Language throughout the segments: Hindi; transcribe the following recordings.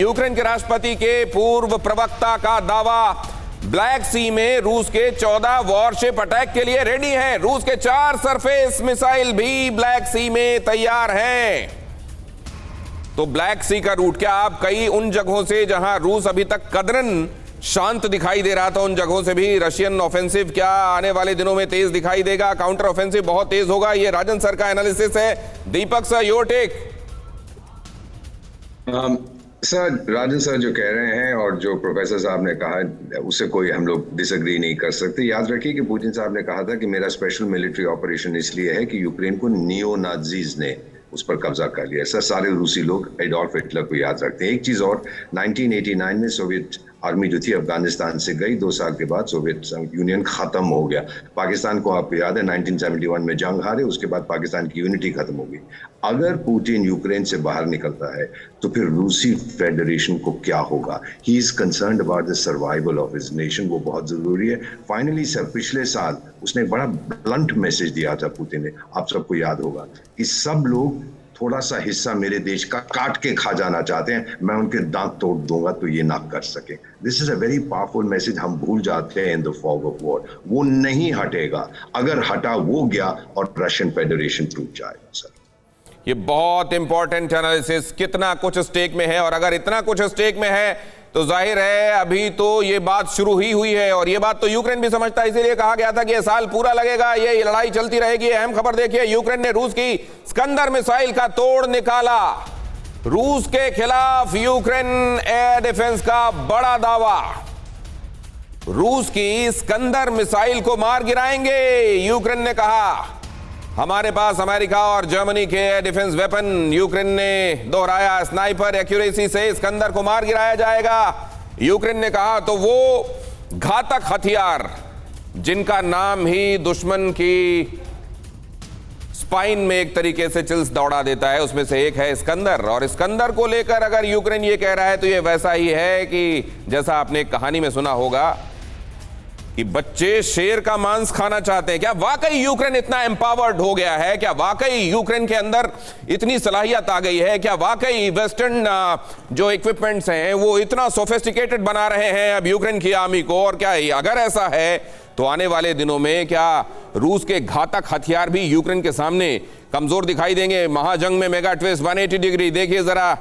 यूक्रेन के राष्ट्रपति के पूर्व प्रवक्ता का दावा, ब्लैक सी में रूस के 14 वॉरशिप अटैक के लिए रेडी हैं। रूस के 4 सरफेस मिसाइल भी ब्लैक सी में तैयार हैं। तो ब्लैक सी का रूट, क्या आप कई उन जगहों से जहां रूस अभी तक कदरन शांत दिखाई दे रहा था, उन जगहों से भी रशियन ऑफेंसिव क्या आने वाले दिनों में तेज दिखाई देगा? काउंटर ऑफेंसिव बहुत तेज होगा, ये राजन सर का एनालिसिस है। Deepak sir, your take. Sir, Rajan sir जो कह रहे हैं और जो प्रोफेसर साहब ने कहा उससे कोई हम लोग डिसएग्री नहीं कर सकते। याद रखिए कि पुतिन साहब ने कहा था कि मेरा स्पेशल मिलिट्री ऑपरेशन इसलिए है कि यूक्रेन को नियो नाजीज ने उस पर कब्जा कर लिया। सर, सारे रूसी लोग एडोल्फ हिटलर को याद रखते हैं। एक चीज और, 1989 में सोवियत आर्मी जो थी अफगानिस्तान से गई, 2 साल के बाद सोवियत यूनियन खत्म हो गया। पाकिस्तान को आपको याद है 1971 में जंग हारे, उसके बाद पाकिस्तान की यूनिटी खत्म हो गई। अगर पुतिन यूक्रेन से बाहर निकलता है तो फिर रूसी फेडरेशन को क्या होगा? He is concerned about the survival of his nation, वो बहुत जरूरी है। फाइनली सर, पिछले साल उसने बड़ा ब्लंट मैसेज दिया था पुतिन ने, आप सबको याद होगा कि सब लोग थोड़ा सा हिस्सा मेरे देश का काट के खा जाना चाहते हैं, मैं उनके दांत तोड़ दूंगा तो ये ना कर सके। This is a very powerful message, हम भूल जाते हैं in the fog of war. वो नहीं हटेगा, अगर हटा वो गया और रशियन फेडरेशन टूट जाएगा। सर, ये बहुत इंपॉर्टेंट एनालिसिस, कितना कुछ स्टेक में है, और अगर इतना कुछ स्टेक में है तो जाहिर है अभी तो ये बात शुरू ही हुई है, और ये बात तो यूक्रेन भी समझता है। इसीलिए कहा गया था कि ये साल पूरा लगेगा, ये लड़ाई चलती रहेगी। अहम खबर देखिए, यूक्रेन ने रूस की स्कंदर मिसाइल का तोड़ निकाला। रूस के खिलाफ यूक्रेन एयर डिफेंस का बड़ा दावा, रूस की स्कंदर मिसाइल को मार गिराएंगे। यूक्रेन ने कहा हमारे पास अमेरिका और जर्मनी के एयर डिफेंस वेपन, यूक्रेन ने दोहराया, स्नाइपर एक्यूरेसी से स्कंदर को मार गिराया जाएगा। यूक्रेन ने कहा तो वो घातक हथियार जिनका नाम ही दुश्मन की स्पाइन में एक तरीके से चिल्स दौड़ा देता है, उसमें से एक है स्कंदर। और स्कंदर को लेकर अगर यूक्रेन ये कह रहा है तो ये वैसा ही है कि जैसा आपने एक कहानी में सुना होगा कि बच्चे शेर का मांस खाना चाहते हैं। क्या वाकई यूक्रेन इतना एम्पावर्ड हो गया है? क्या वाकई यूक्रेन के अंदर इतनी सलाहियत आ गई है? क्या वाकई वेस्टर्न जो इक्विपमेंट्स हैं वो इतना सोफिस्टिकेटेड बना रहे हैं अब यूक्रेन की आर्मी को? और क्या अगर ऐसा है तो आने वाले दिनों में क्या रूस के घातक हथियार भी यूक्रेन के सामने कमजोर दिखाई देंगे? महाजंग में मेगा ट्विस्ट 180 डिग्री। देखिए जरा,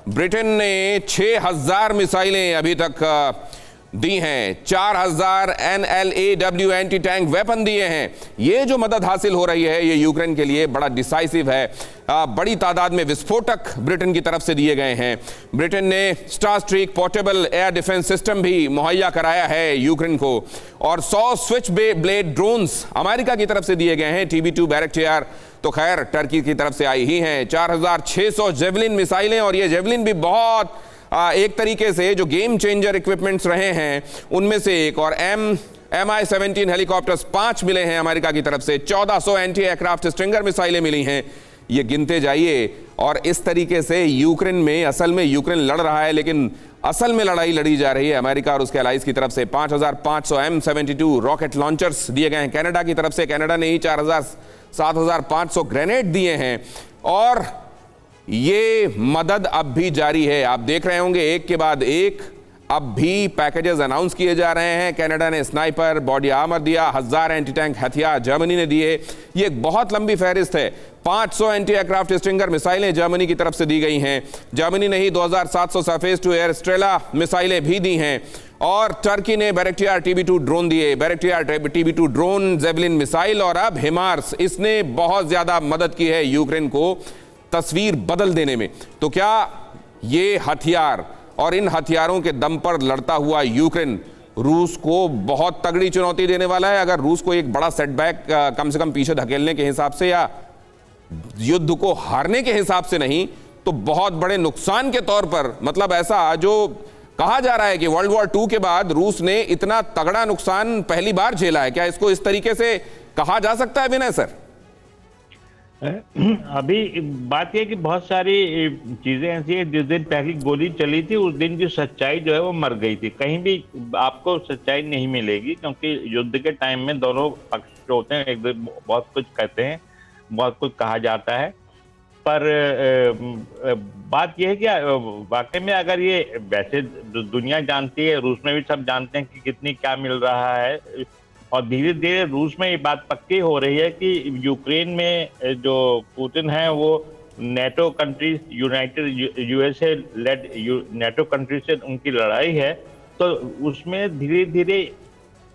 ब्रिटेन ने 6000 मिसाइलें अभी तक दी हैं, 4000 NLAW एंटी टैंक वेपन दिए हैं। ये जो मदद हासिल हो रही है ये यूक्रेन के लिए बड़ा डिसाइसिव है। बड़ी तादाद में विस्फोटक ब्रिटेन की तरफ से दिए गए हैं। ब्रिटेन ने star streak portable air defence system भी मुहैया कराया है यूक्रेन को, और 100 स्विच ब्लेड ड्रोन्स अमेरिका की तरफ से दिए गए हैं। TB2 बैरक्टियर तो खैर टर्की की तरफ से आई ही हैं। 4600 जेवलिन मिसाइलें, और ये जेवलिन भी बहुत एक तरीके से जो गेम चेंजर इक्विपमेंट्स रहे हैं उनमें से एक। और MI-17 हेलीकॉप्टर्स 5 मिले हैं अमेरिका की तरफ से। 1400 एंटी एयरक्राफ्ट स्ट्रिंगर मिसाइलें मिली हैं। ये गिनते जाइए। और इस तरीके से यूक्रेन में, असल में यूक्रेन लड़ रहा है लेकिन असल में लड़ाई लड़ी जा रही है अमेरिका और उसके अलाइज की तरफ से। 5500 M72 रॉकेट लॉन्चर्स दिए गए हैं कनाडा की तरफ से। कनाडा ने ही 7500 ग्रेनेड दिए हैं, और ये मदद अब भी जारी है। आप देख रहे होंगे एक के बाद एक अब भी पैकेजेस अनाउंस किए जा रहे हैं। कनाडा ने स्नाइपर बॉडी आर्मर दिया, 1000 एंटी टैंक हथियार जर्मनी ने दिए। ये एक बहुत लंबी फहरिस्त है। 500 एंटी एयरक्राफ्ट स्ट्रिंगर मिसाइलें जर्मनी की तरफ से दी गई हैं। जर्मनी ने ही 2700 सरफेस टू एयर स्ट्रेला मिसाइलें भी दी हैं। और टर्की ने बैरक्टियर TB2 ड्रोन दिए, बैरक्टियर TB2 ड्रोन, जेवलिन मिसाइल, और अब हिमार्स। इसने बहुत ज्यादा मदद की है यूक्रेन को तस्वीर बदल देने में। तो क्या ये हथियार और इन हथियारों के दम पर लड़ता हुआ यूक्रेन रूस को बहुत तगड़ी चुनौती देने वाला है? अगर रूस को एक बड़ा सेटबैक कम से कम पीछे धकेलने के हिसाब से या युद्ध को हारने के हिसाब से नहीं तो बहुत बड़े नुकसान के तौर पर, मतलब ऐसा जो कहा जा रहा है कि वर्ल्ड वॉर 2 के बाद रूस ने इतना तगड़ा नुकसान पहली बार झेला है। क्या इसको इस तरीके से कहा जा सकता है विनय सर? अभी बात यह कि बहुत सारी चीजें ऐसी है, जिस दिन पहली गोली चली थी उस दिन की सच्चाई जो है वो मर गई थी। कहीं भी आपको सच्चाई नहीं मिलेगी, क्योंकि युद्ध के टाइम में दोनों पक्ष जो होते हैं एक बहुत कुछ कहते हैं, बहुत कुछ कहा जाता है। पर बात यह है कि वाकई में अगर ये वैसे दुनिया जानती है, रूस में भी सब जानते हैं कि कितनी क्या मिल रहा है, और धीरे धीरे रूस में ये बात पक्की हो रही है कि यूक्रेन में जो पुतिन है वो NATO countries, United USA led NATO countries से उनकी लड़ाई है, तो उसमें धीरे धीरे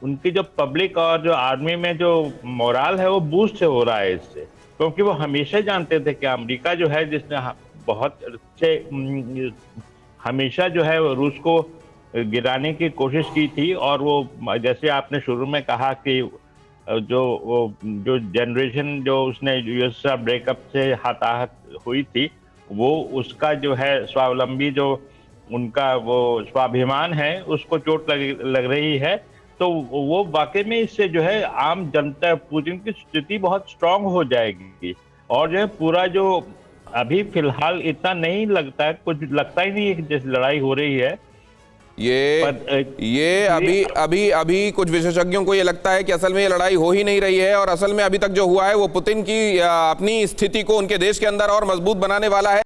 उनकी जो पब्लिक और जो आर्मी में जो मोराल है वो बूस्ट हो रहा है इससे, क्योंकि वो हमेशा जानते थे कि अमेरिका जो है जिसने बहुत अच्छे हमेशा जो है रूस को गिराने की कोशिश की थी, और वो जैसे आपने शुरू में कहा कि जो जनरेशन जो उसने यूएस से ब्रेकअप से हताहत हुई थी, वो उसका जो है स्वावलंबी जो उनका वो स्वाभिमान है उसको चोट लग रही है। तो वो वाकई में इससे जो है आम जनता पुतिन की स्थिति बहुत स्ट्रांग हो जाएगी, और जो है पूरा जो अभी फिलहाल इतना नहीं लगता है, कुछ लगता ही नहीं है कि जैसे लड़ाई हो रही है। ये अभी कुछ विशेषज्ञों को ये लगता है कि असल में ये लड़ाई हो ही नहीं रही है, और असल में अभी तक जो हुआ है वो पुतिन की अपनी स्थिति को उनके देश के अंदर और मजबूत बनाने वाला है।